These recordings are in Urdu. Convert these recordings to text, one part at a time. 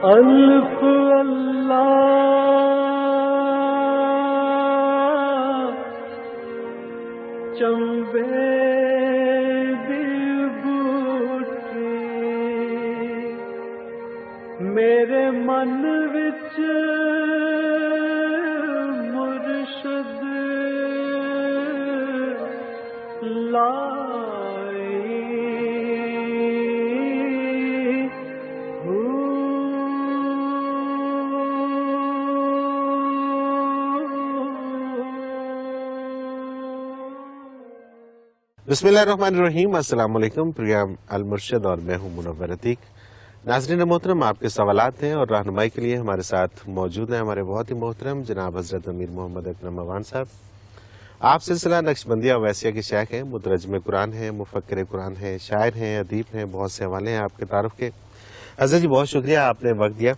الف اللہ چمبے دل بوٹی میرے من وچ مرشد لائی بسم اللہ الرحمن الرحیم۔ السلام علیکم، پروگرام المرشد اور میں ہوں منور عتیق۔ ناظرین محترم، آپ کے سوالات ہیں اور رہنمائی کے لیے ہمارے ساتھ موجود ہیں ہمارے بہت ہی محترم جناب حضرت امیر محمد اکرم اوان صاحب۔ آپ سلسلہ نقشبندیہ اویسیہ کے شیخ ہیں، مترجم قرآن ہیں، مفکر قرآن ہیں، شاعر ہیں، ادیب ہیں، بہت سے حوالے ہیں آپ کے تعارف کے۔ حضرت جی بہت شکریہ، آپ نے وقت دیا۔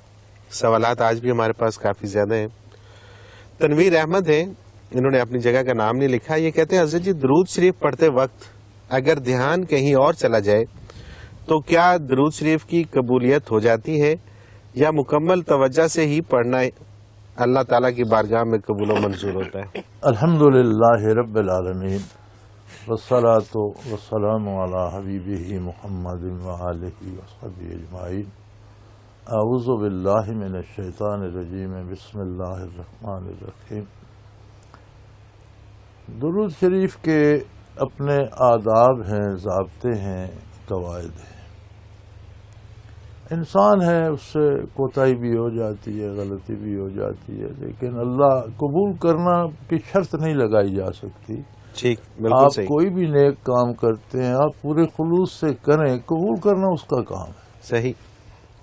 سوالات آج بھی ہمارے پاس کافی زیادہ ہیں۔ تنویر احمد ہیں، انہوں نے اپنی جگہ کا نام نہیں لکھا، یہ کہتے ہیں حضرت جی درود شریف پڑھتے وقت اگر دھیان کہیں اور چلا جائے تو کیا درود شریف کی قبولیت ہو جاتی ہے یا مکمل توجہ سے ہی پڑھنا اللہ تعالیٰ کی بارگاہ میں قبول و منظور ہوتا ہے؟ الحمدللہ رب العالمین والصلاۃ والسلام علی حبیبہ محمد وآلہ وصحبہ اجمعین۔ اعوذ باللہ من الشیطان الرجیم، بسم اللہ الرحمن الرحیم۔ درود شریف کے اپنے آداب ہیں، ضابطے ہیں، قواعد ہیں۔ انسان ہے، اس سے کوتاہی بھی ہو جاتی ہے، غلطی بھی ہو جاتی ہے، لیکن اللہ قبول کرنا کی شرط نہیں لگائی جا سکتی۔ ٹھیک، بالکل آپ صحیح۔ کوئی بھی نیک کام کرتے ہیں، آپ پورے خلوص سے کریں، قبول کرنا اس کا کام ہے۔ صحیح۔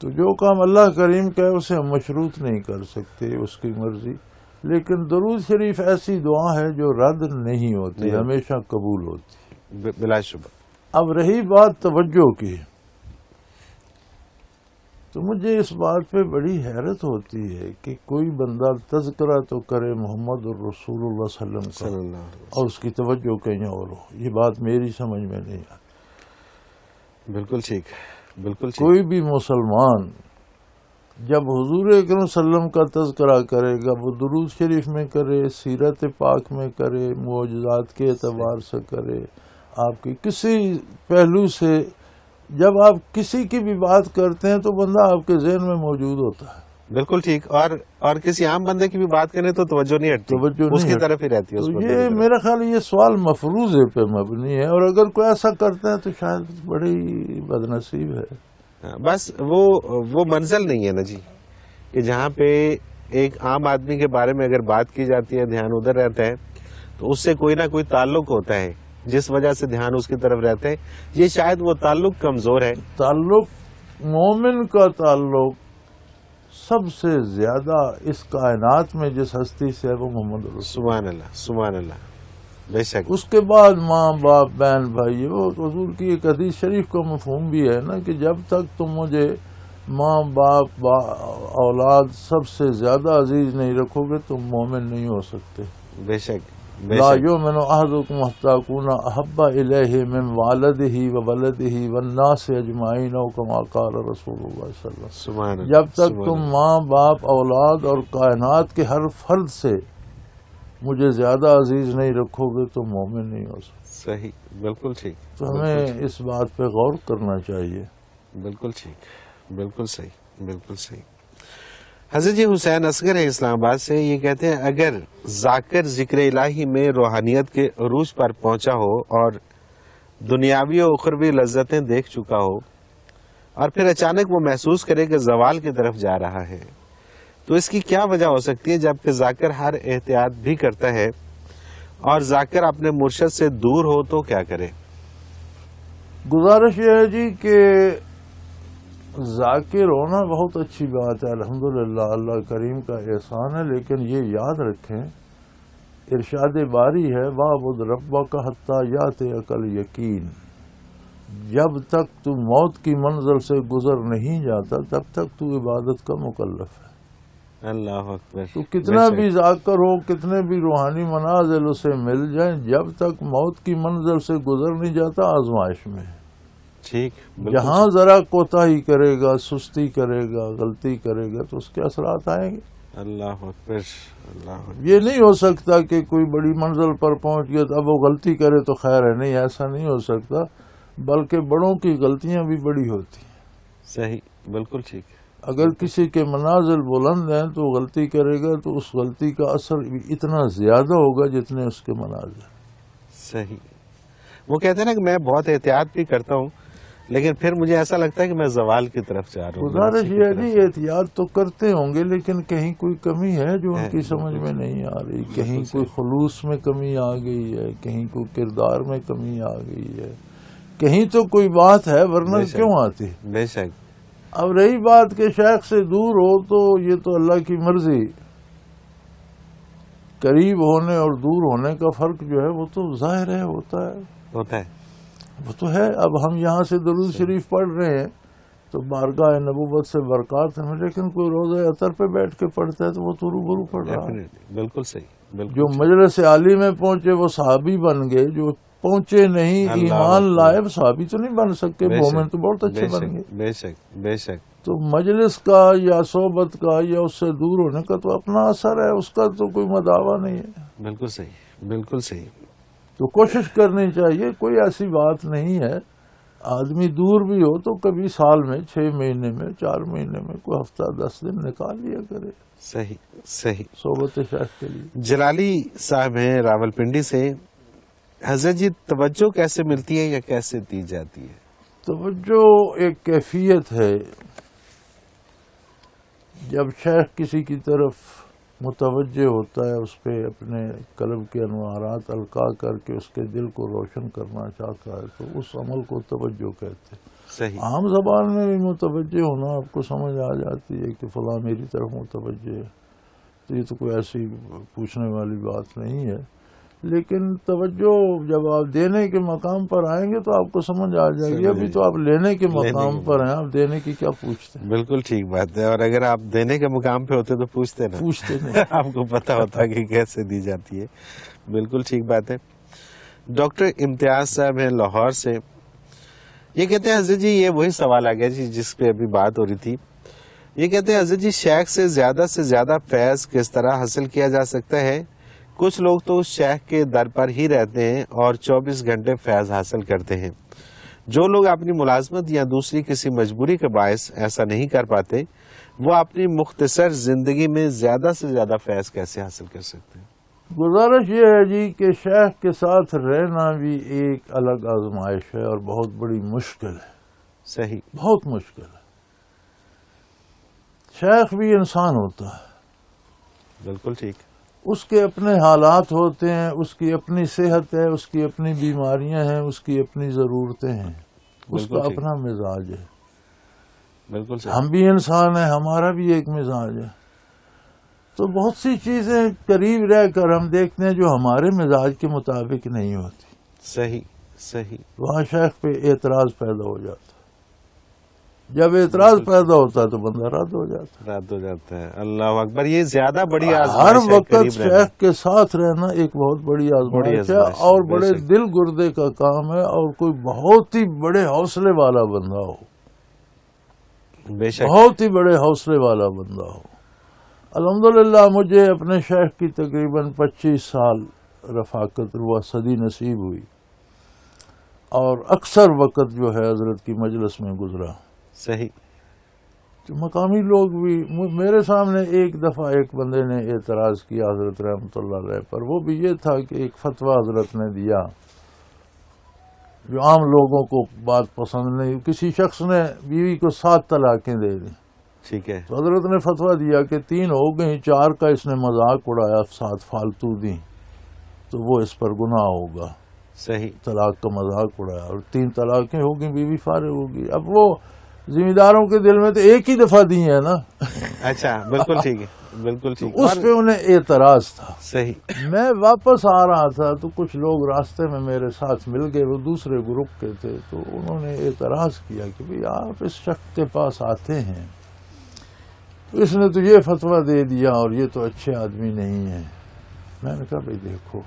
تو جو کام اللہ کریم کا ہے اسے ہم مشروط نہیں کر سکتے، اس کی مرضی۔ لیکن درود شریف ایسی دعا ہے جو رد نہیں ہوتی، ہمیشہ قبول ہوتی۔ بلا شبہ۔ اب رہی بات توجہ کی، تو مجھے اس بات پہ بڑی حیرت ہوتی ہے کہ کوئی بندہ تذکرہ تو کرے محمد الرسول اللہ صلی اللہ علیہ وسلم اور اس کی توجہ کہیں اور ہو، یہ بات میری سمجھ میں نہیں آتی۔ بالکل ٹھیک، بالکل ٹھیک۔ کوئی بھی مسلمان جب حضور اکرم صلی اللہ علیہ وسلم کا تذکرہ کرے گا، وہ درود شریف میں کرے، سیرت پاک میں کرے، معجزات کے اعتبار سے کرے، آپ کی کسی پہلو سے جب آپ کسی کی بھی بات کرتے ہیں تو بندہ آپ کے ذہن میں موجود ہوتا ہے۔ بالکل ٹھیک۔ اور کسی عام بندے کی بھی بات کریں تو توجہ نہیں ہٹتی، اس کی طرف ہی رہتی ہے۔ تو یہ میرا خیال یہ سوال مفروضے پہ مبنی ہے، اور اگر کوئی ایسا کرتا ہے تو شاید بڑی بدنصیب ہے۔ بس وہ منزل نہیں ہے نا جی، کہ جہاں پہ ایک عام آدمی کے بارے میں اگر بات کی جاتی ہے، دھیان ادھر رہتا ہے تو اس سے کوئی نہ کوئی تعلق ہوتا ہے جس وجہ سے دھیان اس کی طرف رہتا ہے۔ یہ شاید وہ تعلق کمزور ہے۔ تعلق مومن کا تعلق سب سے زیادہ اس کائنات میں جس ہستی سے ہے وہ محمد رسول۔ سبحان اللہ، سبحان اللہ، بے شک۔ اس کے بعد ماں باپ بہن بھائی، وہ حضور کی ایک حدیث شریف کا مفہوم بھی ہے نا کہ جب تک تم مجھے ماں باپ اولاد سب سے زیادہ عزیز نہیں رکھو گے تم مومن نہیں ہو سکتے۔ بے شک، بے لا شک۔ یؤمن احدکم حتی اکون احب الیہ من والدہ وولدہ والناس اجمعین او کما قال رسول اللہ صلی اللہ علیہ وسلم۔ سبحان اللہ، جب تک سبحان تم اللہ۔ ماں باپ اولاد اور کائنات کے ہر فرد سے مجھے زیادہ عزیز نہیں رکھو گے تو مومن نہیں ہو سکتے۔ صحیح، بالکل ٹھیک۔ تو ہمیں اس بات پہ غور کرنا چاہیے۔ بالکل ٹھیک، بالکل صحیح، بالکل صحیح۔ حضرت جی حسین اصغر ہے اسلام آباد سے، یہ کہتے ہیں اگر ذاکر ذکر الہی میں روحانیت کے عروج پر پہنچا ہو اور دنیاوی و اخروی لذتیں دیکھ چکا ہو اور پھر اچانک وہ محسوس کرے کہ زوال کی طرف جا رہا ہے، تو اس کی کیا وجہ ہو سکتی ہے جبکہ ذاکر ہر احتیاط بھی کرتا ہے، اور ذاکر اپنے مرشد سے دور ہو تو کیا کرے؟ گزارش یہ ہے جی کہ ذاکر ہونا بہت اچھی بات ہے، الحمدللہ اللہ کریم کا احسان ہے، لیکن یہ یاد رکھیں ارشاد باری ہے وَاعْبُدْ رَبَّكَ حَتَّى يَأْتِيَكَ الْيَقِينُ، جب تک تو موت کی منزل سے گزر نہیں جاتا تب تک تو عبادت کا مکلف ہے۔ اللہ اکبر۔ تو کتنا بھی ذاکر ہو، کتنے بھی روحانی منازل اسے مل جائیں، جب تک موت کی منزل سے گزر نہیں جاتا آزمائش میں ہے۔ ٹھیک، بالکل جہاں ذرا کوتاہی کرے گا، سستی کرے گا، غلطی کرے گا تو اس کے اثرات آئیں گے. اللہ اکبر، اللہ اکبر. یہ نہیں ہو سکتا کہ کوئی بڑی منزل پر پہنچ گیا تو اب وہ غلطی کرے تو خیر ہے، نہیں، ایسا نہیں ہو سکتا، بلکہ بڑوں کی غلطیاں بھی بڑی ہوتی ہیں. صحیح، بالکل ٹھیک. اگر کسی کے منازل بلند ہیں تو غلطی کرے گا تو اس غلطی کا اثر بھی اتنا زیادہ ہوگا جتنے اس کے منازل. صحیح. وہ کہتے ہیں نا کہ میں بہت احتیاط بھی کرتا ہوں، لیکن پھر مجھے ایسا لگتا ہے کہ میں زوال کی طرف جا رہا ہوں. گزارش یہ ہے جی، احتیاط تو کرتے ہوں گے لیکن کہیں کوئی کمی ہے جو ان کی سمجھ میں نہیں آ رہی، کہیں کوئی خلوص میں کمی آ گئی ہے، کہیں کوئی کردار میں کمی آ گئی ہے، کہیں تو کوئی بات ہے، ورنہ کیوں آتی. بے شک. اب رہی بات کہ شیخ سے دور ہو تو یہ تو اللہ کی مرضی. قریب ہونے اور دور ہونے کا فرق جو ہے وہ تو ظاہر ہے، ہوتا ہے. وہ تو ہے. اب ہم یہاں سے درود شریف پڑھ رہے ہیں تو بارگاہ نبوت سے برکات ہیں، لیکن کوئی روضہ عطر پہ بیٹھ کے پڑھتا ہے تو وہ تو روبرو پڑھ رہا ہے. بالکل صحیح. بالکل. جو مجلس عالی میں پہنچے وہ صحابی بن گئے، جو پہنچے نہیں ایمان لائے صحابی تو نہیں بن سکے، مومن تو بہت اچھے بن گئے. بے شک، بے شک. تو مجلس کا یا صحبت کا یا اس سے دور ہونے کا تو اپنا اثر ہے، اس کا تو کوئی مداوع نہیں ہے. بالکل صحیح، بالکل صحیح. تو کوشش کرنی چاہیے، کوئی ایسی بات نہیں ہے. آدمی دور بھی ہو تو کبھی سال میں 6 مہینے میں 4 مہینے میں کوئی ہفتہ 10 دن نکال لیا کرے. صحیح، صحیح. صحبت شیخ کے لیے. جلالی صاحب ہیں راول پنڈی سے. حضرت جی، توجہ کیسے ملتی ہے یا کیسے دی جاتی ہے؟ توجہ ایک کیفیت ہے. جب شیخ کسی کی طرف متوجہ ہوتا ہے، اس پہ اپنے قلب کے انوارات القاء کر کے اس کے دل کو روشن کرنا چاہتا ہے تو اس عمل کو توجہ کہتے ہیں. صحیح. عام زبان میں بھی متوجہ ہونا آپ کو سمجھ آ جاتی ہے کہ فلاں میری طرف متوجہ ہے، تو یہ تو کوئی ایسی پوچھنے والی بات نہیں ہے. لیکن توجہ جب آپ دینے کے مقام پر آئیں گے تو آپ کو سمجھ آ جائے گی. ابھی تو آپ لینے کے مقام پر ہیں، آپ دینے کی کیا پوچھتے ہیں. بالکل ٹھیک بات ہے. اور اگر آپ دینے کے مقام پہ ہوتے تو پوچھتے نہیں. آپ کو پتا ہوتا کہ کیسے دی جاتی ہے. بالکل ٹھیک بات ہے. ڈاکٹر امتیاز صاحب ہیں لاہور سے. یہ کہتے ہیں حضرت جی، یہ وہی سوال آ گیا جی جس پہ ابھی بات ہو رہی تھی. یہ کہتے ہیں حضرت جی، شیخ سے زیادہ فیض کس طرح حاصل کیا جا سکتا ہے؟ کچھ لوگ تو اس شیخ کے در پر ہی رہتے ہیں اور 24 گھنٹے فیض حاصل کرتے ہیں. جو لوگ اپنی ملازمت یا دوسری کسی مجبوری کے باعث ایسا نہیں کر پاتے، وہ اپنی مختصر زندگی میں زیادہ سے زیادہ فیض کیسے حاصل کر سکتے ہیں؟ گزارش یہ ہے جی کہ شیخ کے ساتھ رہنا بھی ایک الگ آزمائش ہے اور بہت بڑی مشکل ہے. صحیح. بہت مشکل ہے. شیخ بھی انسان ہوتا ہے. بالکل ٹھیک. اس کے اپنے حالات ہوتے ہیں، اس کی اپنی صحت ہے، اس کی اپنی بیماریاں ہیں، اس کی اپنی ضرورتیں ہیں، اس کا اپنا مزاج ہے. بالکل صحیح. ہم بھی انسان ہیں، ہمارا بھی ایک مزاج ہے. تو بہت سی چیزیں قریب رہ کر ہم دیکھتے ہیں جو ہمارے مزاج کے مطابق نہیں ہوتی. صحیح، صحیح. وہاں شیخ پہ اعتراض پیدا ہو جاتا ہے. جب اعتراض پیدا ہوتا ہے تو بندہ رد ہو جاتا ہے. اللہ اکبر. یہ زیادہ بڑی ہر آزمائش ہے. وقت شیخ کے ساتھ رہنا ایک بہت بڑی آزمائش ہے اور بڑے دل گردے کا کام ہے. اور کوئی بہت ہی بڑے حوصلے والا بندہ ہو، بے شک، بہت ہی بڑے حوصلے والا بندہ ہو. الحمدللہ مجھے اپنے شیخ کی تقریباً 25 سال رفاقت روا صدی نصیب ہوئی اور اکثر وقت جو ہے حضرت کی مجلس میں گزرا. صحیح. تو مقامی لوگ بھی میرے سامنے ایک دفعہ ایک بندے نے اعتراض کیا حضرت رحمۃ اللہ علیہ پر. وہ بھی یہ تھا کہ ایک فتویٰ حضرت نے دیا جو عام لوگوں کو بات پسند نہیں. کسی شخص نے بیوی کو 7 طلاقیں دے دیں. ٹھیک ہے. تو حضرت نے فتویٰ دیا کہ 3 ہو گئی، 4 کا اس نے مذاق اڑایا، 7 فالتو دیں تو وہ اس پر گناہ ہوگا. صحیح. طلاق کا مذاق اڑایا اور 3 طلاقیں ہو گئی، بیوی فارغ ہوگی. اب وہ ذمہ داروں کے دل میں تو ایک ہی دفعہ دی ہے نا. اچھا، بالکل ٹھیک ہے. بالکل ٹھیک. اس پہ انہیں اعتراض تھا. صحیح. میں واپس آ رہا تھا تو کچھ لوگ راستے میں میرے ساتھ مل گئے، وہ دوسرے گروپ کے تھے. تو انہوں نے اعتراض کیا کہ بھئی آپ اس شخص کے پاس آتے ہیں تو اس نے تو یہ فتویٰ دے دیا اور یہ تو اچھے آدمی نہیں ہے. میں نے کہا بھئی دیکھو،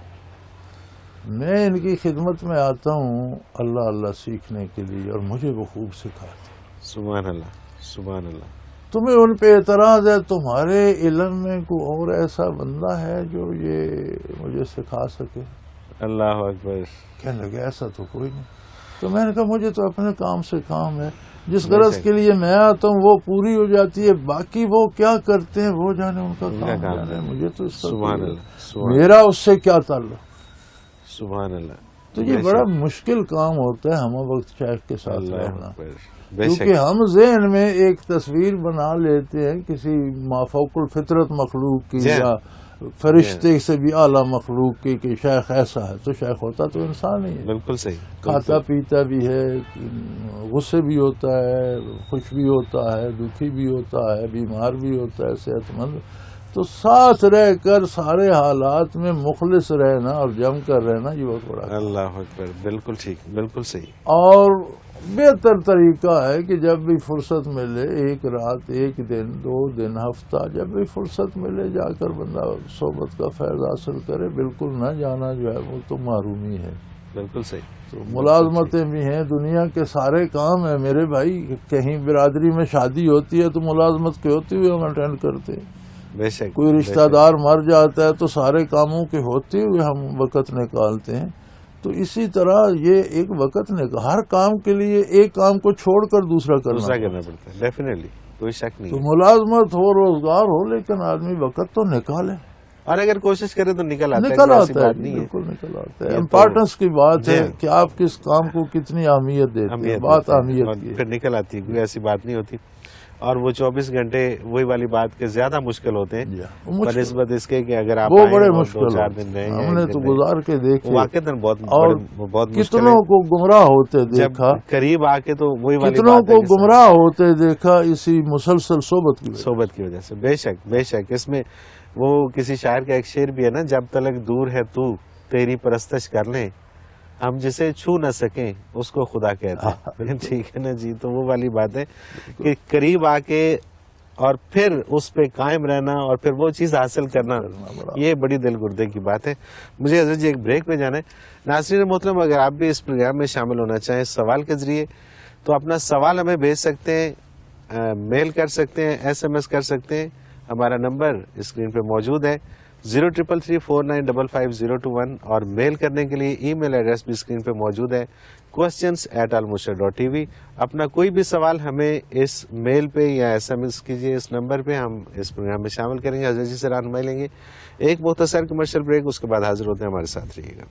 میں ان کی خدمت میں آتا ہوں اللہ اللہ سیکھنے کے لیے، اور مجھے وہ خوب سکھاتے ہیں۔ سبحان اللہ، سبحان اللہ۔ تمہیں ان پہ اعتراض ہے، تمہارے علم میں کوئی اور ایسا بندہ ہے جو یہ مجھے سکھا سکے؟ اللہ اکبر۔ کہنے لگے ایسا تو کوئی نہیں۔ تو میں نے کہا مجھے تو اپنے کام سے کام ہے، جس غرض کے لیے میں آتا ہوں وہ پوری ہو جاتی ہے، باقی وہ کیا کرتے ہیں وہ جانے، ان کا کام جانے، مجھے تو اس سبحان اللہ، میرا اس سے کیا تعلق۔ سبحان اللہ۔ تو یہ بڑا مشکل کام ہوتا ہے ہم وقت شیخ کے ساتھ اللہ رہنا، اکبر، بے شک۔ کیونکہ ہم ذہن میں ایک تصویر بنا لیتے ہیں کسی مافوق الفطرت مخلوق کی یا فرشتے سے بھی اعلیٰ مخلوق کی کہ شیخ ایسا ہے، تو شیخ ہوتا تو انسان ہی ہے، بالکل صحیح، کھاتا پیتا بھی ہے، غصے بھی ہوتا ہے، خوش بھی ہوتا ہے، دکھی بھی ہوتا ہے، بیمار بھی ہوتا ہے، صحت مند۔ تو ساتھ رہ کر سارے حالات میں مخلص رہنا اور جم کر رہنا یہ بہت بڑا۔ اللہ اکبر، بالکل ٹھیک، بالکل صحیح۔ اور بہتر طریقہ ہے کہ جب بھی فرصت ملے، ایک رات، ایک دن، 2 دن، ہفتہ، جب بھی فرصت ملے جا کر بندہ صحبت کا فیض حاصل کرے۔ بالکل نہ جانا جو ہے وہ تو محرومی ہے۔ بالکل صحیح۔ تو ملازمتیں بھی ہیں، دنیا کے سارے کام ہیں میرے بھائی۔ کہیں برادری میں شادی ہوتی ہے تو ملازمت کے ہوتے ہوئے ہم اٹینڈ کرتے ہیں، بے شک۔ کوئی رشتہ دار مر جاتا ہے تو سارے کاموں کے ہوتے ہوئے ہم وقت نکالتے ہیں۔ تو اسی طرح یہ ایک وقت ہر کام کے لیے ایک کام کو چھوڑ کر دوسرا کرنا پڑتا ہے، ڈیفینیٹلی، کوئی شک نہیں۔ تو ملازمت ہو، روزگار ہو، لیکن آدمی وقت تو نکالے، اور اگر کوشش کرے تو نکل آتا ہے، نکل ایسی آتا ہے، بات نہیں ہے۔ بالکل نکل آتا ہے۔ امپورٹنس کی بات ہے کہ آپ کس کام کو کتنی اہمیت دیتے ہیں، بات اہمیت کی ہے، پھر نکل آتی ہے، کوئی ایسی بات نہیں ہوتی۔ اور وہ 24 گھنٹے وہی والی بات کے زیادہ مشکل ہوتے ہیں بنسبت اس کے کہ اگر آپ وہ بڑے مشکل 2-4 دن رہیں، ہم نے تو گزار کے دیکھے، واقعی بہت مشکل ہے۔ کتنوں کو گمراہ ہوتے دیکھا، قریب آ کے تو وہی والی کتنوں بات ہے کو گمراہ ہوتے دیکھا اسی مسلسل صحبت کی وجہ سے۔ بے شک، بے شک۔ اس میں وہ کسی شاعر کا ایک شعر بھی ہے نا، جب تلک دور ہے تو تیری پرستش کر لیں، ہم جسے چھو نہ سکیں اس کو خدا کہتے ہیں۔ ٹھیک ہے نا جی؟ تو وہ والی بات ہے کہ قریب آ کے اور پھر اس پہ قائم رہنا اور پھر وہ چیز حاصل کرنا، یہ بڑی دل گردے کی بات ہے۔ مجھے حضرت جی ایک بریک پہ جانا ہے۔ ناظرین محترم، اگر آپ بھی اس پروگرام میں شامل ہونا چاہیں سوال کے ذریعے تو اپنا سوال ہمیں بھیج سکتے ہیں، میل کر سکتے ہیں، SMS کر سکتے ہیں۔ ہمارا نمبر اسکرین پہ موجود ہے 033349555021، اور میل کرنے کے لیے ای میل ایڈریس بھی اسکرین پہ موجود ہے questions@almurshid.tv۔ اپنا کوئی بھی سوال ہمیں اس میل پہ یا SMS کیجیے اس نمبر پہ، ہم اس پروگرام میں شامل کریں گے، حضرت جی سے رہنمائی لیں گے۔ ایک مختصر کمرشل بریک، اس کے بعد حاضر ہوتے ہیں، ہمارے ساتھ رہیے گا۔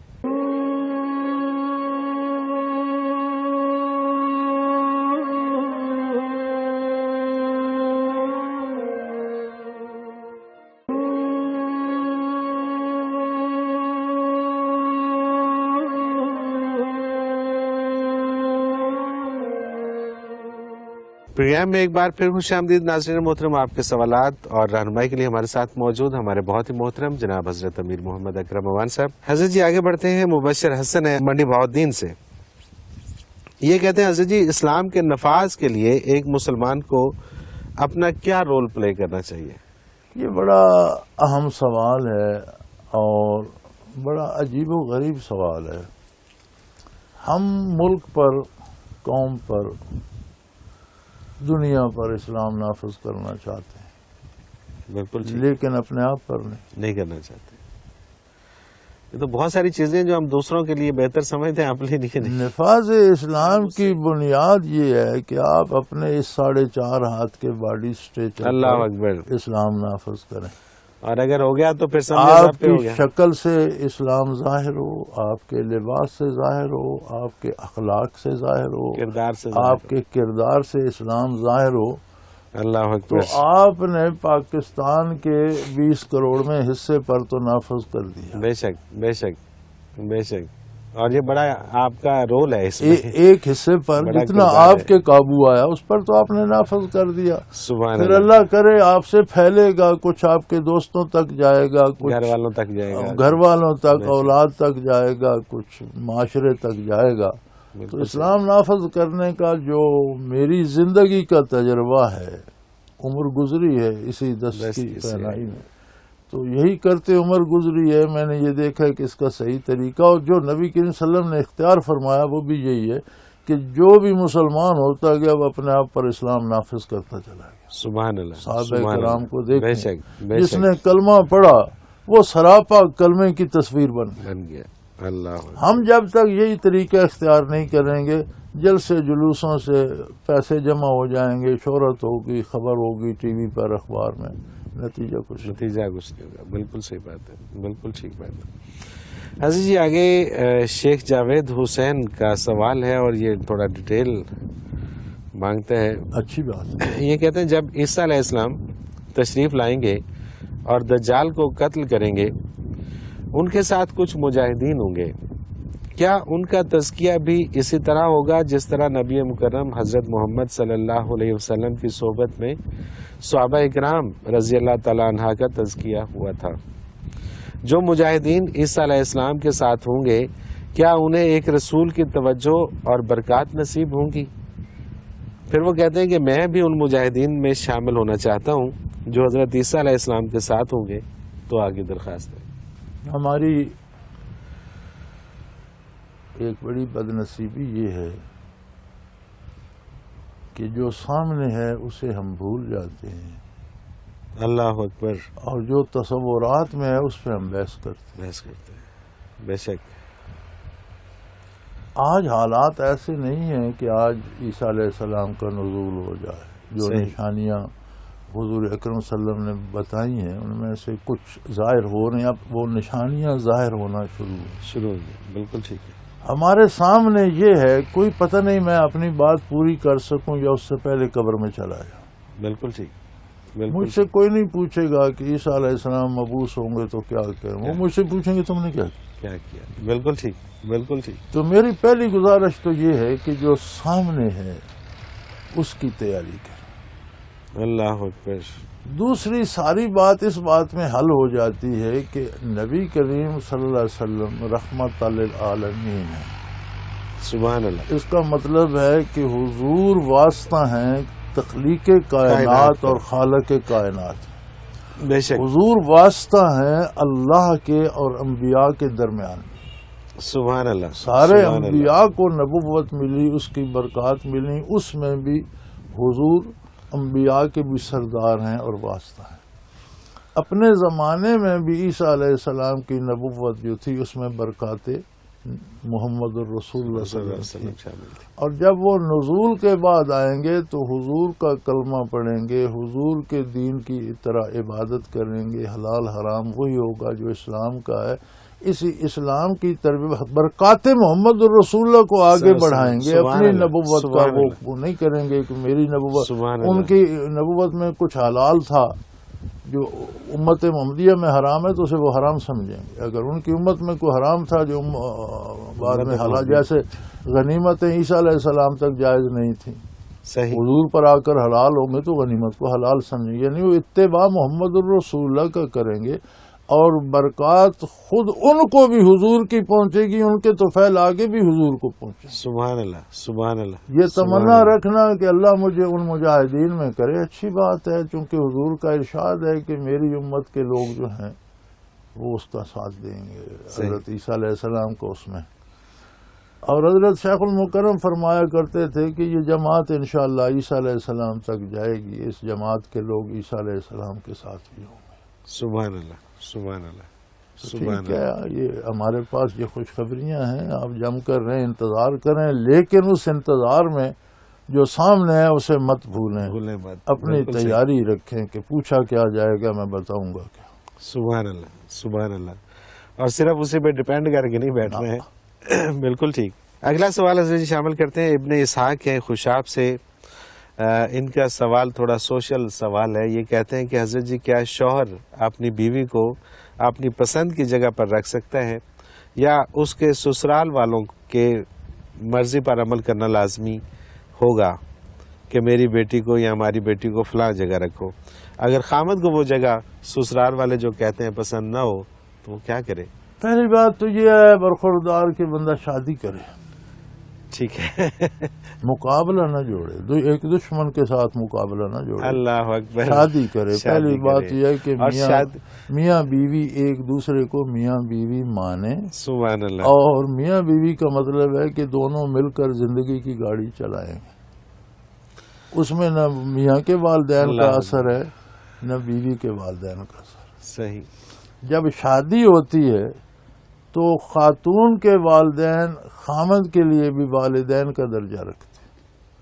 پروگرام میں ایک بار پھر خوش آمدید ناظرین محترم۔ آپ کے سوالات اور رہنمائی کے لیے ہمارے ساتھ موجود ہمارے بہت ہی محترم جناب حضرت امیر محمد اکرم اوان صاحب۔ حضرت جی آگے بڑھتے ہیں۔ مبشر حسن ہے منڈی بہاؤالدین سے، یہ کہتے ہیں حضرت جی اسلام کے نفاذ کے لیے ایک مسلمان کو اپنا کیا رول پلے کرنا چاہیے؟ یہ بڑا اہم سوال ہے اور بڑا عجیب و غریب سوال ہے۔ ہم ملک پر، قوم پر، دنیا پر اسلام نافذ کرنا چاہتے ہیں، بالکل، لیکن اپنے آپ پر نہیں کرنا چاہتے۔ یہ تو بہت ساری چیزیں جو ہم دوسروں کے لیے بہتر سمجھتے ہیں اپنے لیے نہیں۔ نفاذ اسلام کی بنیاد یہ ہے کہ آپ اپنے اس 4.5 ہاتھ کے باڈی اسٹریچر اللہ اکبر اسلام نافذ کریں، اور اگر ہو گیا تو پھر آپ کی شکل سے اسلام ظاہر ہو، آپ کے لباس سے ظاہر ہو، آپ کے اخلاق سے ظاہر ہو، کردار سے، آپ کے کردار سے اسلام ظاہر ہو۔ اللہ اکبر۔ تو آپ نے پاکستان کے 20 کروڑ میں حصے پر تو نافذ کر دیا۔ بے شک، بے شک، بے شک۔ اور یہ بڑا آپ کا رول ہے اس میں، ایک حصے پر جتنا آپ کے قابو آیا اس پر تو آپ نے نافذ کر دیا۔ سبحان پھر اللہ کرے آپ سے پھیلے گا، کچھ آپ کے دوستوں تک جائے گا، کچھ گھر والوں تک جائے گا، گھر والوں تک، اولاد تک جائے گا، کچھ معاشرے تک جائے گا۔ تو اسلام نافذ کرنے کا جو میری زندگی کا تجربہ ہے، عمر گزری ہے اسی دست کی پہنائی میں، تو یہی کرتے عمر گزری ہے. میں نے یہ دیکھا کہ اس کا صحیح طریقہ اور جو نبی کریم صلی اللہ علیہ وسلم نے اختیار فرمایا وہ بھی یہی ہے کہ جو بھی مسلمان ہوتا گیا وہ اپنے آپ پر اسلام نافذ کرتا چلا گیا. سبحان اللہ. صحابہ کرام کو دیکھیں، بے شک بے جس شک نے کلمہ پڑھا وہ سراپا کلمے کی تصویر بن گئی. بن گیا. اللہ ہم جب تک یہی طریقہ اختیار نہیں کریں گے، جلسے جلوسوں سے پیسے جمع ہو جائیں گے، شہرت ہوگی، خبر ہوگی ٹی وی پر، اخبار میں، نتیجہ کچھ نہیں. نتیجہ کچھ نہیں ہوگا. بالکل صحیح بات ہے، بالکل ٹھیک بات ہے. حضرت جی آگے شیخ جاوید حسین کا سوال ہے اور یہ تھوڑا ڈیٹیل مانگتے ہیں. اچھی بات ہے. یہ کہتے ہیں جب عیسیٰ علیہ السلام تشریف لائیں گے اور دجال کو قتل کریں گے، ان کے ساتھ کچھ مجاہدین ہوں گے، کیا ان کا تزکیہ بھی اسی طرح ہوگا جس طرح نبی مکرم حضرت محمد صلی اللہ علیہ وسلم کی صحبت میں صحابہ اکرام رضی اللہ تعالیٰ عنہ کا تزکیہ ہوا تھا؟ جو مجاہدین عیسیٰ علیہ السلام کے ساتھ ہوں گے، کیا انہیں ایک رسول کی توجہ اور برکات نصیب ہوں گی؟ پھر وہ کہتے ہیں کہ میں بھی ان مجاہدین میں شامل ہونا چاہتا ہوں جو حضرت عیسیٰ علیہ السلام کے ساتھ ہوں گے. تو آگے درخواست ہے. ہماری ایک بڑی بد نصیبی یہ ہے کہ جو سامنے ہے اسے ہم بھول جاتے ہیں، اللہ اکبر. اور جو تصورات میں ہے اس پہ ہم بحث کرتے ہیں. بحث کرتے ہیں. بے شک. آج حالات ایسے نہیں ہیں کہ آج عیسیٰ علیہ السلام کا نزول ہو جائے. جو صحیح. نشانیاں حضور اکرم صلی اللہ علیہ وسلم نے بتائی ہیں ان میں سے کچھ ظاہر ہو رہی ہیں، اب وہ نشانیاں ظاہر ہونا شروع ہو گیا. بالکل ٹھیک ہے. ہمارے سامنے یہ ہے، کوئی پتہ نہیں میں اپنی بات پوری کر سکوں یا اس سے پہلے قبر میں چلا جاؤں. بالکل ٹھیک. بالکل مجھ سے کوئی نہیں پوچھے گا کہ عیسیٰ علیہ السلام مبعوث ہوں گے تو کیا کریں، وہ مجھ سے پوچھیں گے تم نے کیا کیا. بالکل ٹھیک. بالکل ٹھیک. تو میری پہلی گزارش تو یہ ہے کہ جو سامنے ہے اس کی تیاری کریں. اللہ اکبر. دوسری ساری بات اس بات میں حل ہو جاتی ہے کہ نبی کریم صلی اللہ علیہ وسلم رحمت للعالمین ہے. سبحان اللہ. اس کا مطلب ہے کہ حضور واسطہ ہیں تخلیق کائنات اور خالق کائنات. بے شک. حضور واسطہ ہیں اللہ کے اور انبیاء کے درمیان. سبحان اللہ. سارے سبحان انبیاء کو نبوت ملی، اس کی برکات ملی، اس میں بھی حضور انبیاء کے بھی سردار ہیں اور واسطہ ہیں. اپنے زمانے میں بھی عیسیٰ علیہ السلام کی نبوت جو تھی اس میں برکات محمد الرسول اللہ صلی اللہ علیہ وسلم شامل تھے. اور جب وہ نزول کے بعد آئیں گے تو حضور کا کلمہ پڑھیں گے، حضور کے دین کی طرح عبادت کریں گے، حلال حرام وہی ہوگا جو اسلام کا ہے. اسی اسلام کی تربیت برکات محمد الرسول اللہ کو آگے بڑھائیں گے. اپنی نبوت کا وہ نہیں کریں گے کہ میری نبوت، ان کی نبوت میں کچھ حلال تھا جو امت محمدیہ میں حرام ہے تو اسے وہ حرام سمجھیں گے. اگر ان کی امت میں کوئی حرام تھا جو بعد میں حلال، جیسے غنیمتیں عیسیٰ علیہ السلام تک جائز نہیں تھیں، صحیح. حضور پر آ کر حلال ہوں گے تو غنیمت کو حلال سمجھیں گے. یعنی وہ اتباع محمد الرسول اللہ کا کریں گے اور برکات خود ان کو بھی حضور کی پہنچے گی، ان کے طفیل آگے بھی حضور کو پہنچے. سبحان اللہ. سبحان اللہ. یہ تمنا رکھنا کہ اللہ مجھے ان مجاہدین میں کرے، اچھی بات ہے، چونکہ حضور کا ارشاد ہے کہ میری امت کے لوگ جو ہیں وہ اس کا ساتھ دیں گے. حضرت عیسیٰ علیہ السلام کو اس میں، اور حضرت شیخ المکرم فرمایا کرتے تھے کہ یہ جماعت انشاءاللہ عیسیٰ علیہ السلام تک جائے گی، اس جماعت کے لوگ عیسیٰ علیہ السلام کے ساتھ بھی ہوں گے. سبحان اللہ. سبحان اللہ. سبحان ٹھیک ہے، یہ ہمارے پاس یہ خوشخبریاں ہیں، آپ جم کر رہے ہیں، انتظار کریں، لیکن اس انتظار میں جو سامنے ہے اسے مت بھولیں. اپنی تیاری رکھیں کہ پوچھا کیا جائے گا میں بتاؤں گا کیا. سبحان اللہ. سبحان اللہ. اور صرف اسی پہ ڈیپینڈ کر کے نہیں بیٹھنا ہے. بالکل ٹھیک. اگلا سوال حضرت جی شامل کرتے ہیں. ابن اسحاق ہے خوشاب سے. ان کا سوال تھوڑا سوشل سوال ہے. یہ کہتے ہیں کہ حضرت جی کیا شوہر اپنی بیوی کو اپنی پسند کی جگہ پر رکھ سکتا ہے یا اس کے سسرال والوں کے مرضی پر عمل کرنا لازمی ہوگا کہ میری بیٹی کو یا ہماری بیٹی کو فلاں جگہ رکھو؟ اگر خامد کو وہ جگہ سسرال والے جو کہتے ہیں پسند نہ ہو تو وہ کیا کرے؟ پہلی بات تو یہ ہے برخوردار کہ بندہ شادی کرے. ٹھیک ہے. مقابلہ نہ جوڑے، ایک دشمن کے ساتھ مقابلہ نہ جوڑے. اللہ اکبر. شادی کرے. پہلی بات یہ ہے کہ اور میاں بیوی ایک دوسرے کو میاں بیوی مانے. سبحان اللہ. اور میاں بیوی کا مطلب ہے کہ دونوں مل کر زندگی کی گاڑی چلائیں گے. اس میں نہ میاں کے والدین کا اثر ہے نہ بیوی کے والدین کا اثر. صحیح. جب شادی ہوتی ہے تو خاتون کے والدین خامد کے لیے بھی والدین کا درجہ رکھتے ہیں.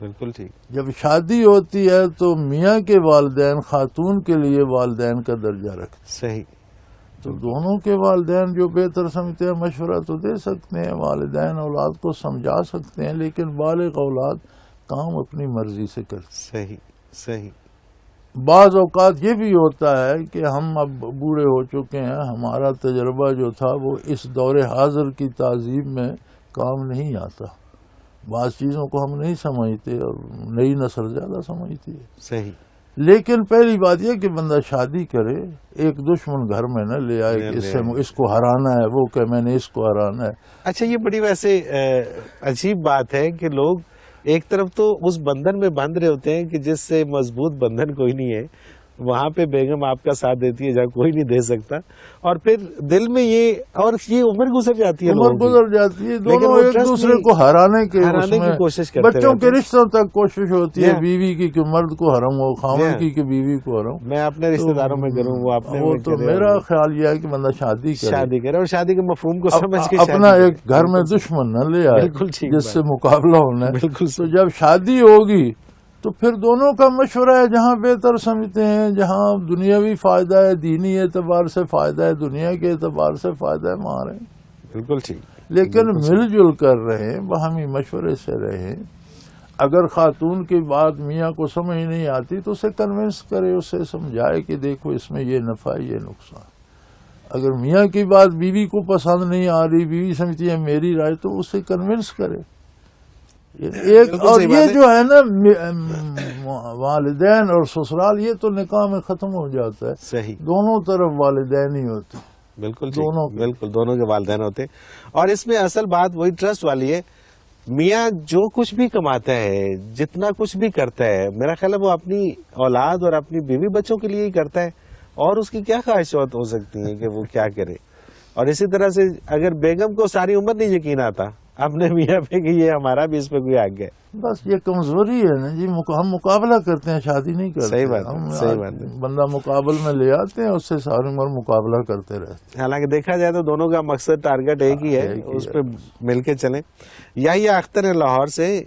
بالکل ٹھیک. جب شادی ہوتی ہے تو میاں کے والدین خاتون کے لیے والدین کا درجہ رکھتے ہیں. صحیح. تو دونوں کے والدین جو بہتر سمجھتے ہیں مشورہ تو دے سکتے ہیں، والدین اولاد کو سمجھا سکتے ہیں، لیکن بالغ اولاد کام اپنی مرضی سے کرتے. صحیح. صحیح. بعض اوقات یہ بھی ہوتا ہے کہ ہم اب بوڑھے ہو چکے ہیں، ہمارا تجربہ جو تھا وہ اس دور حاضر کی تہذیب میں کام نہیں آتا. بعض چیزوں کو ہم نہیں سمجھتے اور نئی نسل زیادہ سمجھتی ہے. صحیح. لیکن پہلی بات یہ کہ بندہ شادی کرے، ایک دشمن گھر میں نہ لے آئے کہ اس کو ہرانا ہے، وہ کہ میں نے اس کو ہرانا ہے. اچھا، یہ بڑی ویسے عجیب بات ہے کہ لوگ ایک طرف تو اس بندھن میں بندھ رہے ہوتے ہیں کہ جس سے مضبوط بندھن کوئی نہیں ہے، وہاں پہ بیگم آپ کا ساتھ دیتی ہے جہاں کوئی نہیں دے سکتا، اور پھر دل میں یہ عمر گزر جاتی ہے، دونوں ایک دوسرے کو ہرانے کی کوشش کرتے ہیں. بچوں کے رشتوں تک کوشش ہوتی ہے، بیوی کی کہ مرد کو حرم ہو، خاوند کی کہ بیوی کو حرم. میں اپنے رشتہ داروں میں کروں، وہ اپنے. وہ تو میرا خیال یہ ہے کہ بندہ شادی کرے اور شادی کے مفہوم کو سمجھ کے اپنا ایک گھر میں دشمن نہ لے آئے جس سے مقابلہ ہونا ہے. تو جب شادی ہوگی تو پھر دونوں کا مشورہ ہے، جہاں بہتر سمجھتے ہیں، جہاں دنیاوی فائدہ ہے، دینی اعتبار سے فائدہ ہے، دنیا کے اعتبار سے فائدہ ہے، وہاں رہیں. بالکل ٹھیک. لیکن مل جل کر رہیں، باہمی مشورے سے رہیں. اگر خاتون کی بات میاں کو سمجھ نہیں آتی تو اسے کنونس کرے، اسے سمجھائے کہ دیکھو اس میں یہ نفع ہے، یہ نقصان. اگر میاں کی بات بیوی کو پسند نہیں آ رہی، بیوی سمجھتی ہے میری رائے، تو اسے کنونس کرے. اور یہ جو ہے نا والدین اور سسرال، یہ تو نکاح میں ختم ہو جاتا ہے. صحیح. دونوں طرف والدین ہی ہوتے. بالکل دونوں کے والدین ہوتے. اور اس میں اصل بات وہی ٹرسٹ والی ہے. میاں جو کچھ بھی کماتا ہے، جتنا کچھ بھی کرتا ہے، میرا خیال ہے وہ اپنی اولاد اور اپنی بیوی بچوں کے لیے ہی کرتا ہے، اور اس کی کیا خواہشات ہو سکتی ہیں کہ وہ کیا کرے. اور اسی طرح سے اگر بیگم کو ساری عمر نہیں یقین آتا اپنے میاں پہ کہ یہ ہمارا بھی اس پہ کوئی حق ہے، بس یہ کمزوری ہے نا جی. ہم مقابلہ کرتے ہیں، شادی نہیں کرتے. صحیح بات ہے. بندہ مقابل میں لے آتے ہیں، اس سے ساری عمر مقابلہ کرتے رہتے ہیں. حالانکہ دیکھا جائے تو دونوں کا مقصد ٹارگٹ ایک ہی ہے، اس پہ مل کے چلیں. یہی اختر ہے لاہور سے،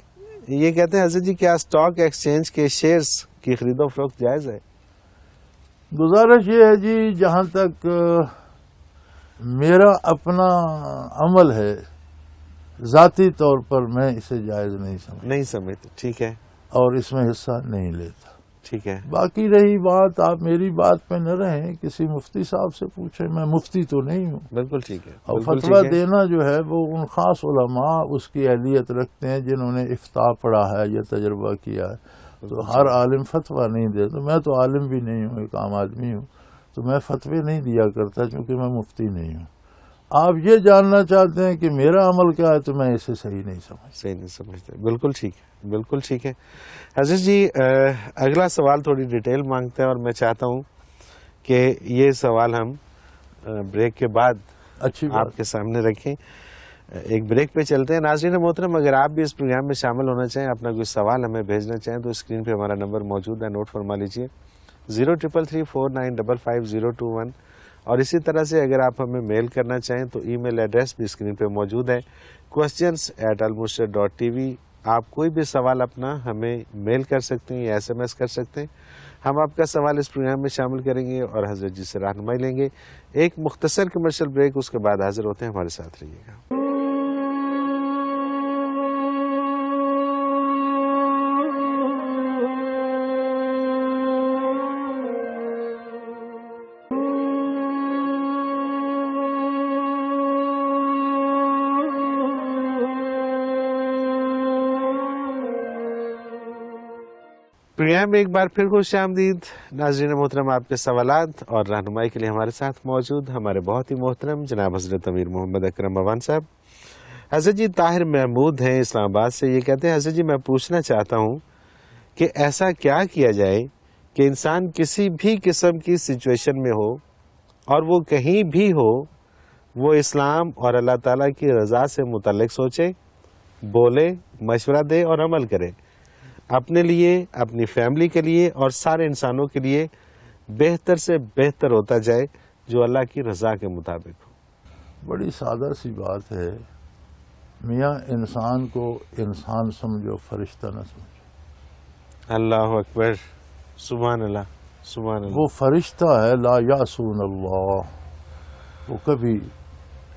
یہ کہتے ہیں حضرت جی کیا اسٹاک ایکسچینج کے شیئرز کی خرید و فروخت جائز ہے؟ گزارش یہ ہے جی، جہاں تک میرا اپنا عمل ہے، ذاتی طور پر میں اسے جائز نہیں سمجھتا. ٹھیک ہے. اور اس میں حصہ نہیں لیتا. ٹھیک ہے. باقی رہی بات، آپ میری بات پہ نہ رہیں، کسی مفتی صاحب سے پوچھیں. میں مفتی تو نہیں ہوں. بالکل ٹھیک ہے. اور فتویٰ دینا جو ہے وہ ان خاص علماء اس کی اہلیت رکھتے ہیں جنہوں نے افتاء پڑھا ہے یا تجربہ کیا ہے. تو ہر عالم فتویٰ نہیں دیتا. میں تو عالم بھی نہیں ہوں، ایک عام آدمی ہوں، تو میں فتوے نہیں دیا کرتا چونکہ میں مفتی نہیں ہوں. آپ یہ جاننا چاہتے ہیں کہ میرا عمل کیا ہے تو میں اسے صحیح نہیں سمجھتا. بالکل ٹھیک ہے. بالکل ٹھیک ہے. حضرت جی اگلا سوال تھوڑی ڈیٹیل مانگتا ہے، اور میں چاہتا ہوں کہ یہ سوال ہم بریک کے بعد آپ کے سامنے رکھیں. ایک بریک پہ چلتے ہیں. ناظرین محترم، اگر آپ بھی اس پروگرام میں شامل ہونا چاہیں، اپنا کوئی سوال ہمیں بھیجنا چاہیں تو اسکرین پہ ہمارا نمبر موجود ہے، نوٹ فرما لیجیے 0333495501. اور اسی طرح سے اگر آپ ہمیں میل کرنا چاہیں تو ای میل ایڈریس بھی اسکرین پہ موجود ہے، questions@almurshid.tv. آپ کوئی بھی سوال اپنا ہمیں میل کر سکتے ہیں یا SMS کر سکتے ہیں. ہم آپ کا سوال اس پروگرام میں شامل کریں گے اور حضرت جی سے رہنمائی لیں گے. ایک مختصر کمرشل بریک، اس کے بعد حاضر ہوتے ہیں. ہمارے ساتھ رہیے گا. پروگرام میں ایک بار پھر خوش آمدید. ناظرین محترم، آپ کے سوالات اور رہنمائی کے لیے ہمارے ساتھ موجود ہمارے بہت ہی محترم جناب حضرت امیر محمد اکرم بابان صاحب. حضرت جی طاہر محمود ہیں اسلام آباد سے، یہ کہتے ہیں حضرت جی میں پوچھنا چاہتا ہوں کہ ایسا کیا کیا جائے کہ انسان کسی بھی قسم کی سچویشن میں ہو اور وہ کہیں بھی ہو، وہ اسلام اور اللہ تعالیٰ کی رضا سے متعلق سوچے، بولے، مشورہ دے اور عمل کرے، اپنے لیے، اپنی فیملی کے لیے اور سارے انسانوں کے لیے بہتر سے بہتر ہوتا جائے جو اللہ کی رضا کے مطابق ہو۔ بڑی سادہ سی بات ہے، میاں انسان کو انسان سمجھو، فرشتہ نہ سمجھو۔ اللہ اکبر، سبحان اللہ، سبحان اللہ۔ وہ فرشتہ ہے، لا یعصون اللہ، وہ کبھی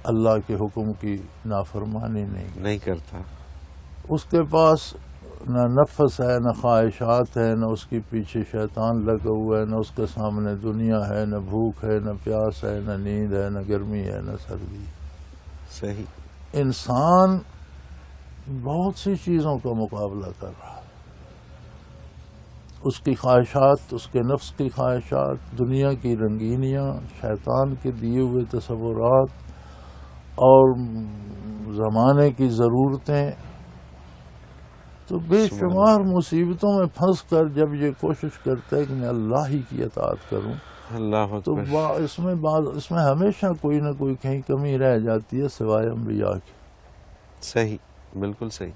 اللہ کے حکم کی نافرمانی نہیں کرتا۔ اس کے پاس نہ نفس ہے، نہ خواہشات ہے، نہ اس کی پیچھے شیطان لگا ہوا ہے، نہ اس کے سامنے دنیا ہے، نہ بھوک ہے، نہ پیاس ہے، نہ نیند ہے، نہ گرمی ہے، نہ سردی ہے۔ صحیح۔ انسان بہت سی چیزوں کا مقابلہ کر رہا ہے، اس کی خواہشات، اس کے نفس کی خواہشات، دنیا کی رنگینیاں، شیطان کے دیے ہوئے تصورات اور زمانے کی ضرورتیں، تو بے شمار مصیبتوں میں پھنس کر جب یہ کوشش کرتا ہے کہ میں اللہ ہی کی اطاعت کروں، اللہ تو اکبر۔ اس میں ہمیشہ کوئی نہ کوئی کہیں کمی رہ جاتی ہے سوائے انبیاء کی۔ صحیح، بالکل صحیح۔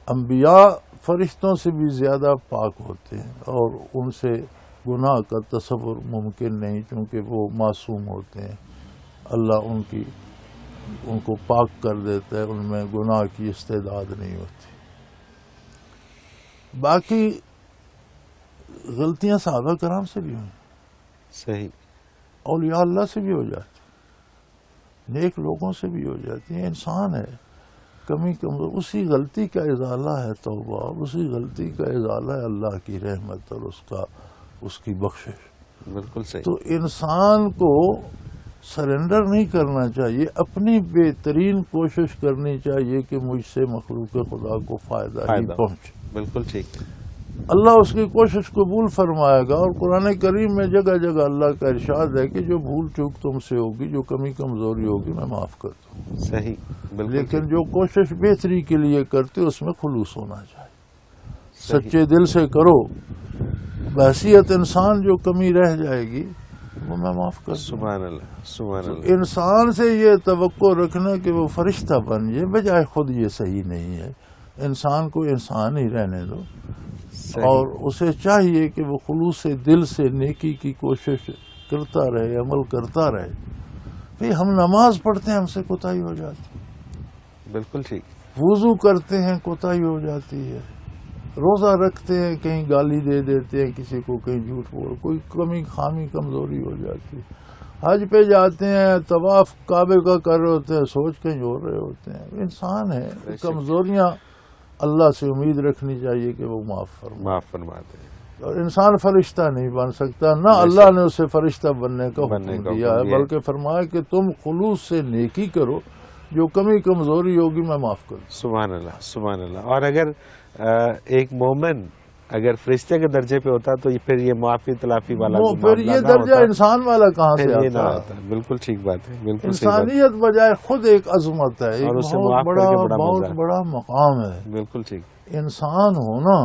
انبیاء فرشتوں سے بھی زیادہ پاک ہوتے ہیں اور ان سے گناہ کا تصور ممکن نہیں، چونکہ وہ معصوم ہوتے ہیں، اللہ ان کو پاک کر دیتا ہے، ان میں گناہ کی استعداد نہیں ہوتی۔ باقی غلطیاں صحابہ کرام سے بھی ہوئی، صحیح۔ اولیاء اللہ سے بھی ہو جاتی، نیک لوگوں سے بھی ہو جاتی ہیں۔ انسان ہے، کمی کمزور، اسی غلطی کا ازالہ ہے توبہ، اور اسی غلطی کا ازالہ ہے اللہ کی رحمت اور اس کی بخشش۔ بالکل صحیح۔ تو انسان کو سرنڈر نہیں کرنا چاہیے، اپنی بہترین کوشش کرنی چاہیے کہ مجھ سے مخلوق خدا کو فائدہ ہی پہنچے۔ بالکل ٹھیک۔ اللہ اس کی کوشش قبول فرمائے گا، اور قرآن کریم میں جگہ جگہ اللہ کا ارشاد ہے کہ جو بھول چوک تم سے ہوگی، جو کمی کمزوری ہوگی، میں معاف کر دوں۔ صحیح، بالکل۔ لیکن جو کوشش بہتری کے لیے کرتے اس میں خلوص ہونا چاہیے، سچے دل سے کرو، بحیثیت انسان جو کمی رہ جائے گی وہ میں معاف کر دوں۔ سبحان اللہ، سبحان اللہ۔ انسان سے یہ توقع رکھنا کہ وہ فرشتہ بن جائے، بجائے خود یہ صحیح نہیں ہے۔ انسان کو انسان ہی رہنے دو، اور اسے چاہیے کہ وہ خلوص دل سے نیکی کی کوشش کرتا رہے، عمل کرتا رہے۔ بھئی ہم نماز پڑھتے ہیں، ہم سے کوتاہی ہو جاتی ہے، بالکل ٹھیک۔ وضو کرتے ہیں کوتاہی ہو جاتی ہے، روزہ رکھتے ہیں کہیں گالی دے دیتے ہیں کسی کو، کہیں جھوٹ بول، کوئی کمی خامی کمزوری ہو جاتی ہے۔ حج پہ جاتے ہیں، طواف کعبے کا کر رہے ہوتے ہیں، سوچ کہیں اور رہے ہوتے ہیں۔ انسان ہے، کمزوریاں اللہ سے امید رکھنی چاہیے کہ وہ معاف فرماتے ہیں۔ اور انسان فرشتہ نہیں بن سکتا، نہ اللہ نے اسے فرشتہ بننے کا حکم دیا ہے، بلکہ فرمایا کہ تم خلوص سے نیکی کرو، جو کمی کمزوری ہوگی میں معاف کروں۔ سبحان اللہ، سبحان اللہ۔ اور اگر ایک مومن اگر فرشتے کے درجے پہ ہوتا تو پھر یہ معافی تلافی والا پھر یہ درجہ انسان والا کہاں سے آتا؟ بالکل ٹھیک بات ہے، بالکل۔ انسانیت بجائے خود ایک عظمت ہے، ایک بہت بڑا مقام ہے۔ بالکل ٹھیک۔ انسان ہونا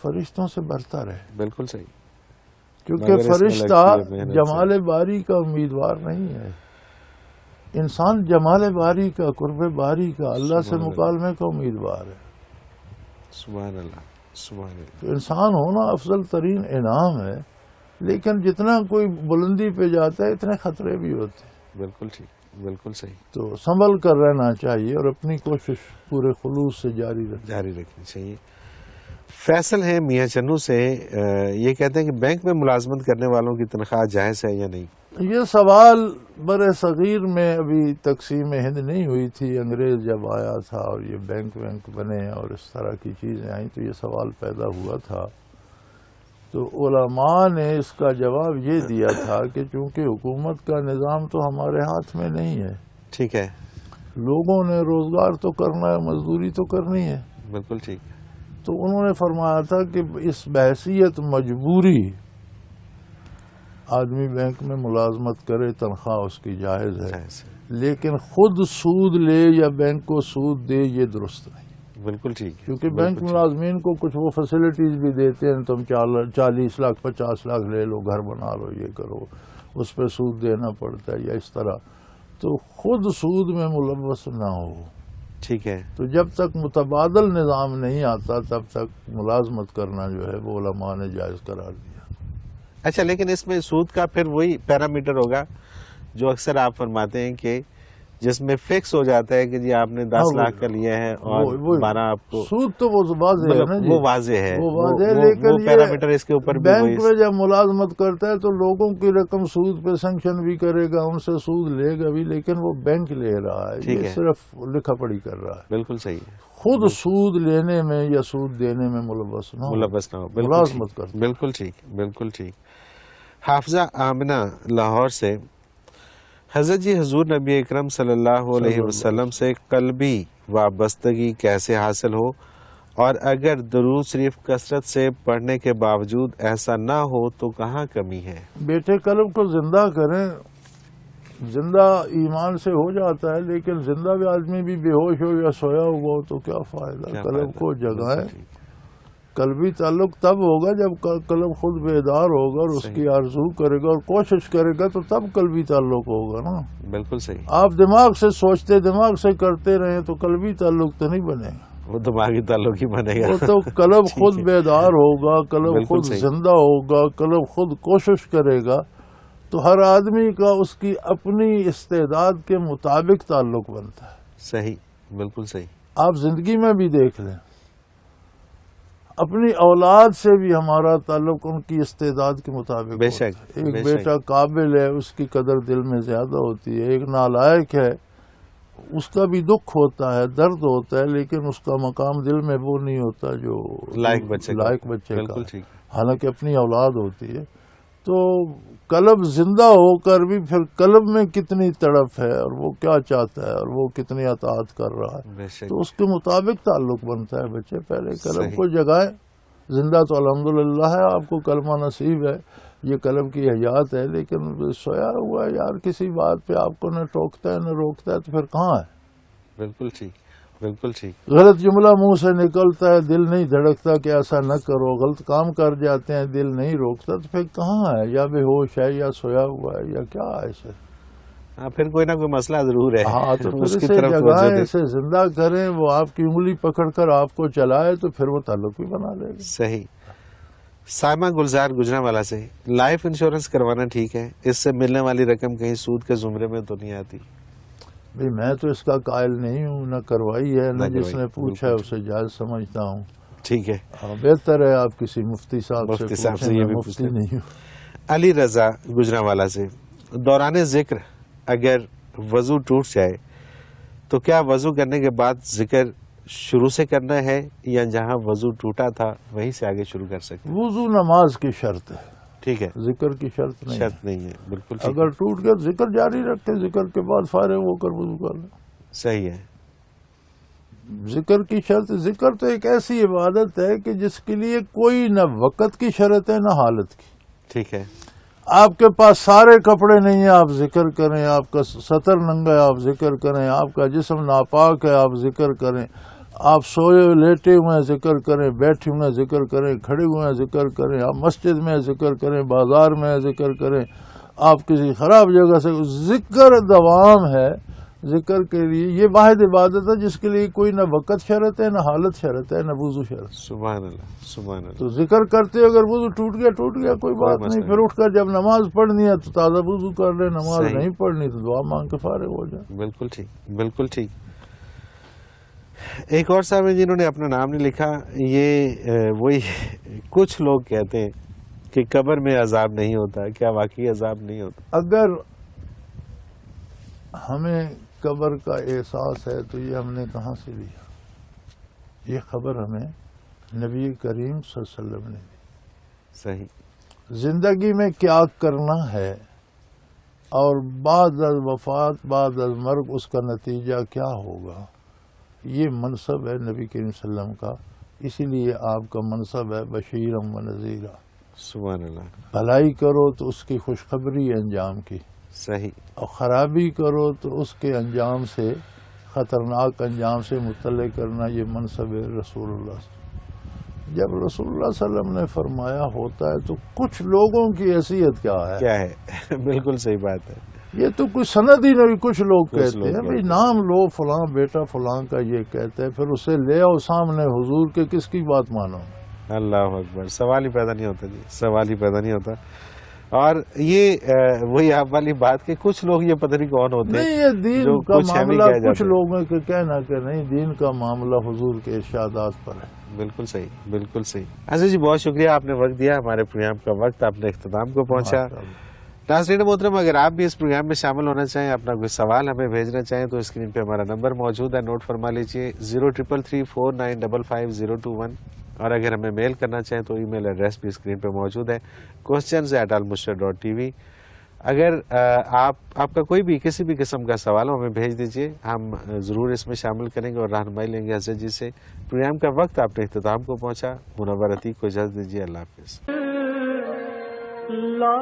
فرشتوں سے برتر ہے، بالکل صحیح، کیونکہ فرشتہ جمال باری کا امیدوار نہیں ہے، انسان جمال باری کا، قرب باری کا، اللہ سے مکالمے کا امیدوار ہے۔ سبحان اللہ، سبحان اللہ۔ تو انسان ہونا افضل ترین انعام ہے، لیکن جتنا کوئی بلندی پہ جاتا ہے اتنے خطرے بھی ہوتے ہیں۔ بالکل ٹھیک، بالکل صحیح۔ تو سنبھل کر رہنا چاہیے اور اپنی کوشش پورے خلوص سے جاری رکھنی چاہیے۔ فیصل ہیں میاں چنو سے، یہ کہتے ہیں کہ بینک میں ملازمت کرنے والوں کی تنخواہ جائز ہے یا نہیں؟ یہ سوال بر صغیر میں ابھی تقسیم ہند نہیں ہوئی تھی، انگریز جب آیا تھا اور یہ بینک بنے اور اس طرح کی چیزیں آئیں تو یہ سوال پیدا ہوا تھا۔ تو علماء نے اس کا جواب یہ دیا تھا کہ چونکہ حکومت کا نظام تو ہمارے ہاتھ میں نہیں ہے، ٹھیک ہے، لوگوں نے روزگار تو کرنا ہے، مزدوری تو کرنی ہے، بالکل ٹھیک۔ تو انہوں نے فرمایا تھا کہ اس بحیثیت مجبوری آدمی بینک میں ملازمت کرے، تنخواہ اس کی جائز ہے، جائز ہے۔ لیکن خود سود لے یا بینک کو سود دے یہ درست نہیں، بالکل ٹھیک ہے، کیونکہ بالکل بینک ٹھیک۔ ملازمین کو کچھ وہ فیسلٹیز بھی دیتے ہیں، تم 40 لاکھ 50 لاکھ لے لو، گھر بنا لو، یہ کرو، اس پہ سود دینا پڑتا ہے یا اس طرح، تو خود سود میں ملوث نہ ہو۔ ٹھیک ہے، تو جب تک متبادل نظام نہیں آتا تب تک ملازمت کرنا جو ہے وہ علماء نے جائز قرار دیا۔ اچھا، لیکن اس میں سود کا پھر وہی پیرامیٹر ہوگا جو اکثر آپ فرماتے ہیں کہ جس میں فکس ہو جاتا ہے کہ جی آپ نے 10 لاکھ کا لیا ہے اور 12 آپ کو، سود تو وہ واضح ہے نا جی، وہ واضح ہے، وہ واضح ہے، وہ لیکن پیرامیٹر اس کے اوپر بھی بینک وہی میں جب ملازمت کرتا ہے تو لوگوں کی رقم سود پہ سینکشن بھی کرے گا، ان سے سود لے گا بھی، لیکن وہ بینک لے رہا ہے، ٹھیک یہ ہے، صرف لکھا پڑھی کر رہا ہے، بالکل صحیح ہے، خود سود لینے میں یا سود دینے میں ملوث نہ ہو، ملوث نہ ہو، بالکل ملازمت ٹھیک، کرتا ہے۔ بالکل ٹھیک، بالکل ٹھیک۔ حافظہ آمنہ لاہور سے، حضرت جی حضور نبی اکرم صلی اللہ علیہ وسلم سے قلبی وابستگی کیسے حاصل ہو، اور اگر درود شریف کثرت سے پڑھنے کے باوجود ایسا نہ ہو تو کہاں کمی ہے؟ بیٹے قلب کو زندہ کریں، زندہ ایمان سے ہو جاتا ہے، لیکن زندہ بھی آدمی بھی بے ہوش ہو یا سویا ہوا ہو تو کیا فائدہ؟ کیا قلب فائدہ؟ کو جگائیں۔ بالکل ٹھیک، قلبی تعلق تب ہوگا جب قلب خود بیدار ہوگا اور اس کی آرزو کرے گا اور کوشش کرے گا، تو تب قلبی تعلق ہوگا نا۔ بالکل صحیح، آپ دماغ سے سوچتے، دماغ سے کرتے رہیں تو قلبی تعلق تو نہیں بنے گا، وہ دماغی تعلق ہی بنے گا، وہ تو قلب ٹھیک خود ہے، بیدار ہوگا، قلب بالکل خود صحیح، زندہ ہوگا، قلب خود کوشش کرے گا، تو ہر آدمی کا اس کی اپنی استعداد کے مطابق تعلق بنتا ہے۔ صحیح، بالکل صحیح، آپ زندگی میں بھی دیکھ لیں، اپنی اولاد سے بھی ہمارا تعلق ان کی استعداد کے مطابق بے ہوتا شک، ہے۔ ایک بے بیٹا قابل ہے، اس کی قدر دل میں زیادہ ہوتی ہے، ایک نالائق ہے، اس کا بھی دکھ ہوتا ہے، درد ہوتا ہے، لیکن اس کا مقام دل میں وہ نہیں ہوتا جو لائق بچے کا، لائق بچے کا بالکل ہے، ٹھیک، حالانکہ اپنی اولاد ہوتی ہے۔ تو قلب زندہ ہو کر بھی پھر قلب میں کتنی تڑپ ہے اور وہ کیا چاہتا ہے اور وہ کتنی اطاعت کر رہا ہے، بے شک، تو اس کے مطابق تعلق بنتا ہے۔ بچے پہلے قلب صحیح، کو جگائیں، زندہ تو الحمدللہ ہے، آپ کو کلمہ نصیب ہے، یہ قلب کی حیات ہے، لیکن سویا ہوا ہے یار، کسی بات پہ آپ کو نہ ٹوکتا ہے نہ روکتا ہے، تو پھر کہاں ہے؟ بالکل ٹھیک، بالکل ٹھیک، غلط جملہ منہ سے نکلتا ہے، دل نہیں دھڑکتا کہ ایسا نہ کرو، غلط کام کر جاتے ہیں، دل نہیں روکتا، تو پھر کہاں ہے؟ یا بے ہوش ہے یا سویا ہوا ہے یا کیا ہے اسے؟ ہاں، پھر کوئی نہ کوئی مسئلہ ضرور ہے، ہاں، تو پھر اس کی اسے طرف توجہ جگائیں، دیں۔ اسے زندہ کریں، وہ آپ کی انگلی پکڑ کر آپ کو چلائے تو پھر وہ تعلق بھی بنا لے گا۔ صحیح۔ سائمہ گلزار گجرانوالہ سے، لائف انشورنس کروانا ٹھیک ہے، اس سے ملنے والی رقم کہیں سود کے زمرے میں تو نہیں آتی؟ بھئی میں تو اس کا قائل نہیں ہوں، نہ کروائی ہے، نہ جس کروائی، نے پوچھا ہے بالکل اسے جائز سمجھتا ہوں۔ ٹھیک ہے، بہتر ہے آپ کسی مفتی صاحب سے مفتی صاحب پوچھیں، سے یہ میں بھی پوچھ مفتی لیں۔ نہیں ہوں۔ علی رضا گجرانوالہ سے، دوران ذکر اگر وضو ٹوٹ جائے تو کیا وضو کرنے کے بعد ذکر شروع سے کرنا ہے یا جہاں وضو ٹوٹا تھا وہیں سے آگے شروع کر سکتے ہیں؟ وضو نماز کی شرط ہے، ٹھیک ہے، ذکر کی شرط نہیں ہے۔ شرط نہیں ہے، بالکل ٹھیک اگر ہے، ٹوٹ گیا تو ذکر جاری رکھے، ذکر کے بعد فارغ ہو کر وضو کر لیں۔ صحیح ہے، ذکر کی شرط، ذکر تو ایک ایسی عبادت ہے کہ جس کے لیے کوئی نہ وقت کی شرط ہے نہ حالت کی۔ ٹھیک ہے، آپ کے پاس سارے کپڑے نہیں ہیں، آپ ذکر کریں، آپ کا سطر ننگا ہے آپ ذکر کریں، آپ کا جسم ناپاک ہے آپ ذکر کریں، آپ سوئے لیٹے ہوئے ہیں ذکر کریں، بیٹھے ہوئے ہیں ذکر کریں، کھڑے ہوئے ہیں ذکر کریں، آپ مسجد میں ذکر کریں، بازار میں ذکر کریں، آپ کسی خراب جگہ سے، ذکر دوام ہے۔ ذکر کے لیے یہ واحد عبادت ہے جس کے لیے کوئی نہ وقت شرط ہے نہ حالت شرط ہے نہ وضو شرط۔ سبحان اللہ، سبحان اللہ، تو ذکر کرتے اگر وضو ٹوٹ گیا کوئی بات مسئلہ نہیں، پھر اٹھ کر جب نماز پڑھنی ہے تو تازہ وضو کر لے، نماز صحیح، نہیں پڑھنی تو دعا مانگ کے فارغ ہو جائے۔ بالکل ٹھیک، بالکل ٹھیک۔ ایک اور صاحب ہیں جنہوں نے اپنا نام نہیں لکھا، یہ وہی کچھ لوگ کہتے ہیں کہ قبر میں عذاب نہیں ہوتا، کیا واقعی عذاب نہیں ہوتا؟ اگر ہمیں قبر کا احساس ہے تو یہ ہم نے کہاں سے لیا؟ یہ خبر ہمیں نبی کریم صلی اللہ علیہ وسلم نے دی۔ صحیح، زندگی میں کیا کرنا ہے اور بعد از وفات، بعد از مرگ اس کا نتیجہ کیا ہوگا، یہ منصب ہے نبی کریم صلی اللہ علیہ وسلم کا، اسی لیے آپ کا منصب ہے بشیرم و نذیرہ، سبحان اللہ. بھلائی کرو تو اس کی خوشخبری انجام کی، صحیح. اور خرابی کرو تو اس کے انجام سے، خطرناک انجام سے مطلع کرنا، یہ منصب رسول اللہ. جب رسول اللہ صلی اللہ علیہ وسلم نے فرمایا ہوتا ہے تو کچھ لوگوں کی حیثیت کیا ہے؟ کیا ہے؟ بالکل صحیح بات ہے. یہ تو کوئی سند ہی نہیں. کچھ لوگ کچھ کہتے لوگ ہیں کہتے بھائی ہیں. نام لو فلاں بیٹا فلاں کا، یہ کہتے ہیں، پھر اسے لے آؤ سامنے حضور کے، کس کی بات مانو؟ اللہ اکبر. سوال ہی پیدا نہیں ہوتا جی، سوال ہی پیدا نہیں ہوتا. اور یہ وہی آپ والی بات کہ کچھ لوگ یہ پتہ نہیں کون ہوتے نہیں، ہیں یہ دین جو کا کچھ ہمیں معاملہ کہہ کچھ جاتے ہیں. لوگوں کے کہنا کہ نہیں، دین کا معاملہ حضور کے ارشادات پر ہے. بالکل صحیح، بالکل صحیح. عزیز جی بہت شکریہ، آپ نے وقت دیا. ہمارے پروگرام کا وقت آپ نے اختتام کو پہنچا. ماشاءاللہ. ناظرین محترم، اگر آپ بھی اس پروگرام میں شامل ہونا چاہیں، اپنا کوئی سوال ہمیں بھیجنا چاہیں تو اسکرین پہ ہمارا نمبر موجود ہے، نوٹ فرما لیجیے 033349550221. اور اگر ہمیں میل کرنا چاہیں تو ای میل ایڈریس بھی اسکرین پہ موجود ہے، questions@almustar.tv. اگر آپ کا کوئی بھی کسی بھی قسم کا سوال ہمیں بھیج دیجیے، ہم ضرور اس میں شامل کریں گے اور رہنمائی لیں گے حضرت جی سے. پروگرام کا وقت آپ نے اختتام کو پہنچا. منور عتیق کو اجازت دیجیے. اللہ حافظ. لا